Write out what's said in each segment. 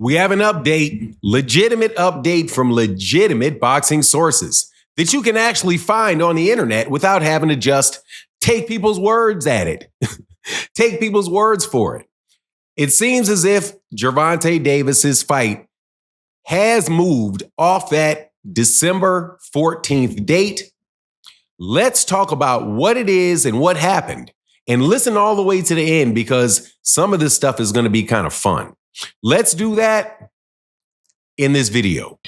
We have an update, legitimate update from legitimate boxing sources that you can actually find on the internet without having to just take people's words at it. Take people's words for it. It seems as if Gervonta Davis's fight has moved off that December 14th date. Let's talk about what it is and what happened. And listen all the way to the end because some of this stuff is going to be kind of fun. Let's do that in this video.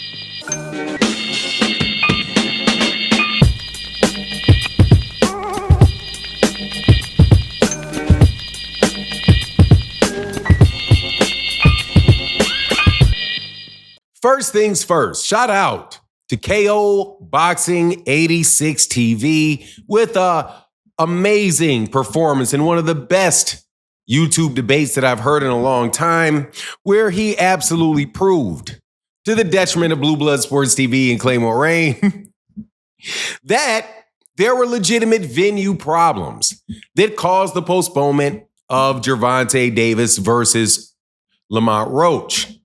First things first, shout out to KO Boxing 86 TV with a amazing performance in one of the best YouTube debates that I've heard in a long time, where he absolutely proved, to the detriment of Blue Blood Sports TV and Claymore Rain, that there were legitimate venue problems that caused the postponement of Gervonta Davis versus Lamont Roach.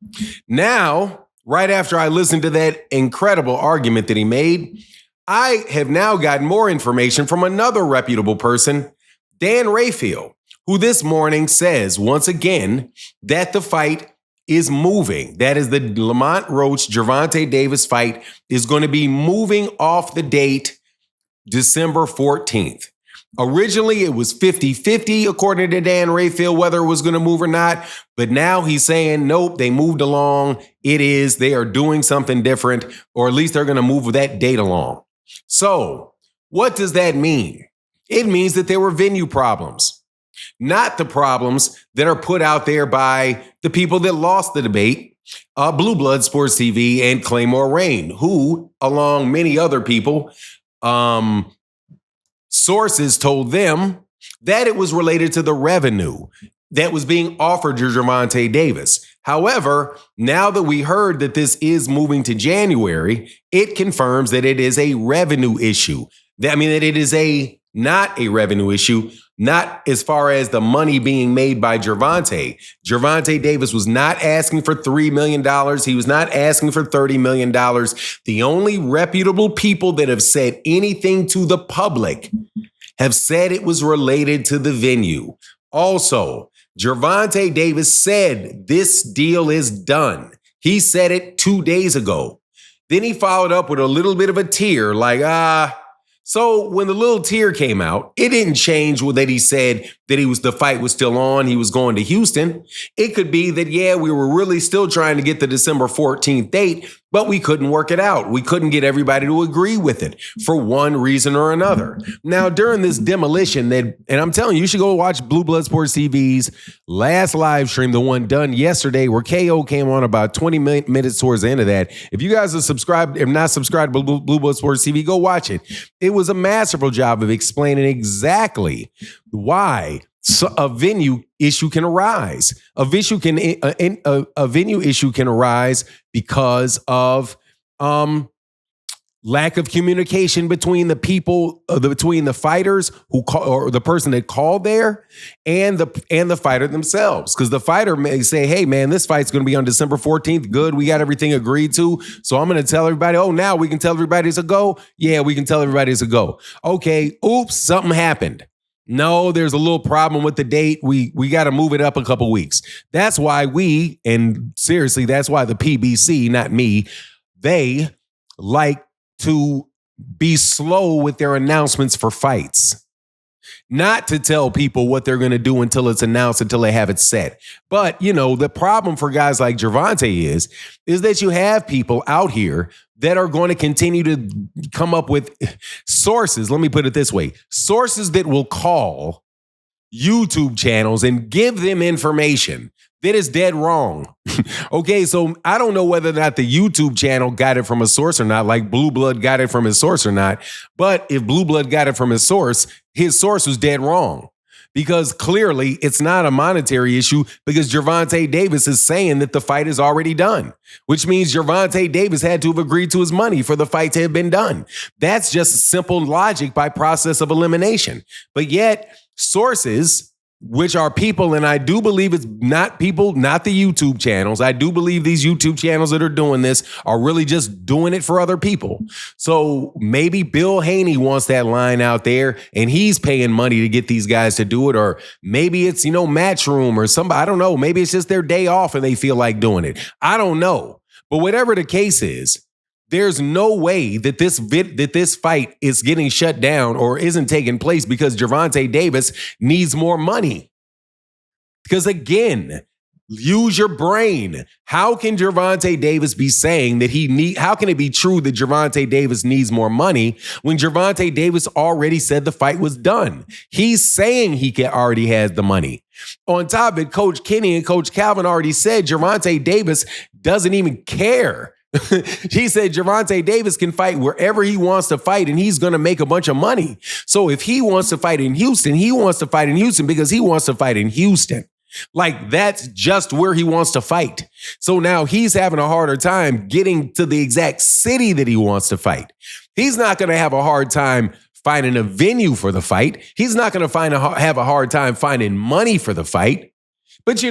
Now, right after I listened to that incredible argument that he made, I have now gotten more information from another reputable person, Dan Rayfield, who this morning says once again that the fight is moving. That is the Lamont Roach Gervonta Davis fight is going to be moving off the date December 14th. Originally, it was 50-50, according to Dan Rayfield, whether it was going to move or not. But now he's saying, nope, they moved along. They are doing something different, or at least they're going to move that date along. So what does that mean? It means that there were venue problems. Not the problems that are put out there by the people that lost the debate, Blue Blood Sports TV and Claymore Rain, who, along many other people, sources told them that it was related to the revenue that was being offered to Gervonta Davis. However, now that we heard that this is moving to January, it confirms that it is a revenue issue. That it is not a revenue issue, not as far as the money being made by Gervonta. Gervonta Davis was not asking for $3 million. He was not asking for $30 million. The only reputable people that have said anything to the public have said it was related to the venue. Also, Gervonta Davis said this deal is done. He said it 2 days ago. Then he followed up with a little bit of a tear, like, So when the little tear came out, it didn't change that he said that the fight was still on. He was going to Houston. It could be that, we were really still trying to get the December 14th date, but we couldn't work it out. We couldn't get everybody to agree with it for one reason or another. Now, during this demolition and I'm telling you, you should go watch Blue Blood Sports TV's last live stream, the one done yesterday, where KO came on about 20 minutes towards the end of that. If you guys are not subscribed to Blue Blood Sports TV, go watch it. It was a masterful job of explaining exactly why a venue issue can arise. A venue issue can arise because of lack of communication between the people, between the fighters who call, or the person that called there, and the fighter themselves. Because the fighter may say, "Hey, man, this fight's going to be on December 14th. Good, we got everything agreed to. So I'm going to tell everybody. Oh, now we can tell everybody it's a go. Yeah, we can tell everybody it's a go. Okay, oops, something happened. No, there's a little problem with the date. We got to move it up a couple weeks. That's why that's why the PBC, not me, they like to be slow with their announcements for fights. Not to tell people what they're going to do until it's announced, until they have it set. But, the problem for guys like Gervonta is that you have people out here that are going to continue to come up with sources. Let me put it this way. Sources that will call YouTube channels and give them information that is dead wrong. Okay, so I don't know whether or not the YouTube channel got it from a source or not, like Blue Blood got it from his source or not. But if Blue Blood got it from his source was dead wrong. Because clearly it's not a monetary issue, because Gervonta Davis is saying that the fight is already done, which means Gervonta Davis had to have agreed to his money for the fight to have been done. That's just simple logic by process of elimination. But yet sources which are people, and I do believe it's not people, not the YouTube channels. I do believe these YouTube channels that are doing this are really just doing it for other people. So maybe Bill Haney wants that line out there and he's paying money to get these guys to do it. Or maybe it's, Matchroom or somebody, I don't know. Maybe it's just their day off and they feel like doing it. I don't know. But whatever the case is, there's no way that this fight is getting shut down or isn't taking place because Gervonta Davis needs more money. Because again, use your brain. How can Gervonta Davis be saying that how can it be true that Gervonta Davis needs more money when Gervonta Davis already said the fight was done? He's saying he already has the money. On top of it, Coach Kenny and Coach Calvin already said Gervonta Davis doesn't even care. He said Gervonta Davis can fight wherever he wants to fight and he's going to make a bunch of money. So if he wants to fight in Houston, he wants to fight in Houston because he wants to fight in Houston. Like that's just where he wants to fight. So now he's having a harder time getting to the exact city that he wants to fight. He's not going to have a hard time finding a venue for the fight. He's not going to have a hard time finding money for the fight. But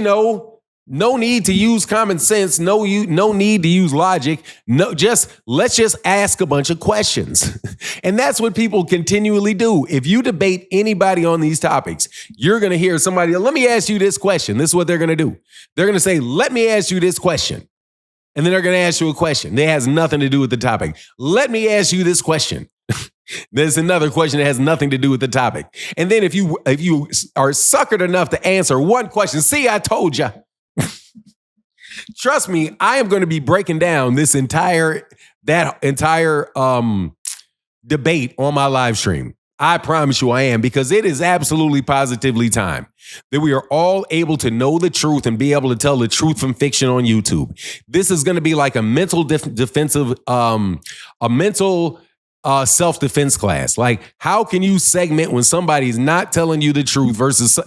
no need to use common sense. No need to use logic. Let's just ask a bunch of questions. And that's what people continually do. If you debate anybody on these topics, you're going to hear somebody, let me ask you this question. This is what they're going to do. They're going to say, let me ask you this question. And then they're going to ask you a question that has nothing to do with the topic. Let me ask you this question. There's another question that has nothing to do with the topic. And then if you are suckered enough to answer one question, see, I told you. Trust me, I am going to be breaking down that entire debate on my live stream. I promise you I am, because it is absolutely positively time that we are all able to know the truth and be able to tell the truth from fiction on YouTube. This is going to be like a mental self-defense class. Like, how can you segment when somebody's not telling you the truth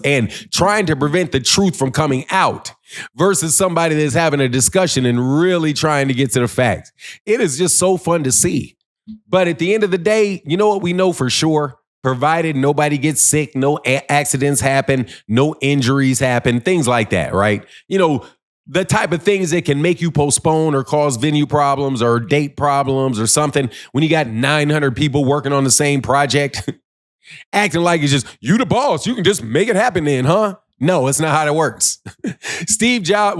and trying to prevent the truth from coming out versus somebody that's having a discussion and really trying to get to the facts? It is just so fun to see. But at the end of the day, you know what we know for sure? Provided nobody gets sick, no accidents happen, no injuries happen, things like that, right? The type of things that can make you postpone or cause venue problems or date problems or something when you got 900 people working on the same project, acting like it's just, you the boss, you can just make it happen then, huh? No, it's not how it works. Steve Jobs,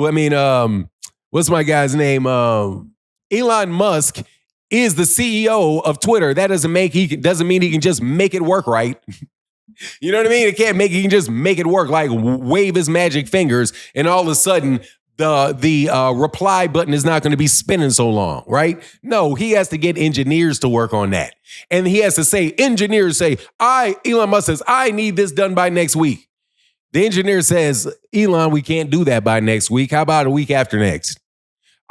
what's my guy's name? Elon Musk is the CEO of Twitter. That doesn't mean he can just make it work right. You know what I mean? He can just make it work, like wave his magic fingers and all of a sudden the reply button is not going to be spinning so long, right? No, he has to get engineers to work on that. And he has to say, Elon Musk says, I need this done by next week. The engineer says, Elon, we can't do that by next week. How about a week after next?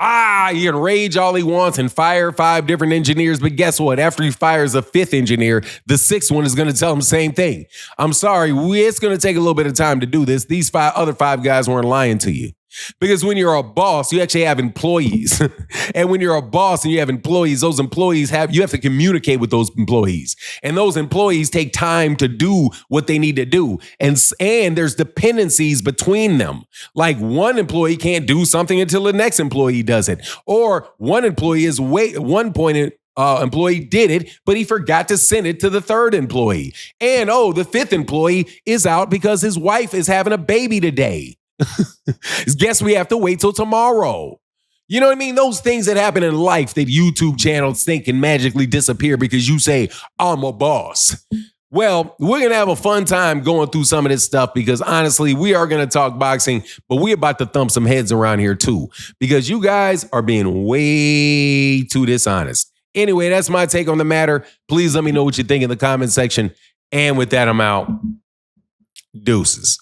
He can rage all he wants and fire 5 different engineers. But guess what? After he fires a 5th engineer, the 6th one is going to tell him the same thing. I'm sorry, it's going to take a little bit of time to do this. These other 5 guys weren't lying to you. Because when you're a boss, you actually have employees. And when you're a boss and you have employees, you have to communicate with those employees. And those employees take time to do what they need to do. And there's dependencies between them. Like one employee can't do something until the next employee does it. Or one employee employee did it, but he forgot to send it to the 3rd employee. And the 5th employee is out because his wife is having a baby today. Guess we have to wait till tomorrow. You know what I mean? Those things that happen in life that YouTube channels think can magically disappear because you say, I'm a boss. Well, we're going to have a fun time going through some of this stuff because honestly, we are going to talk boxing, but we're about to thump some heads around here too because you guys are being way too dishonest. Anyway, that's my take on the matter. Please let me know what you think in the comment section. And with that, I'm out. Deuces.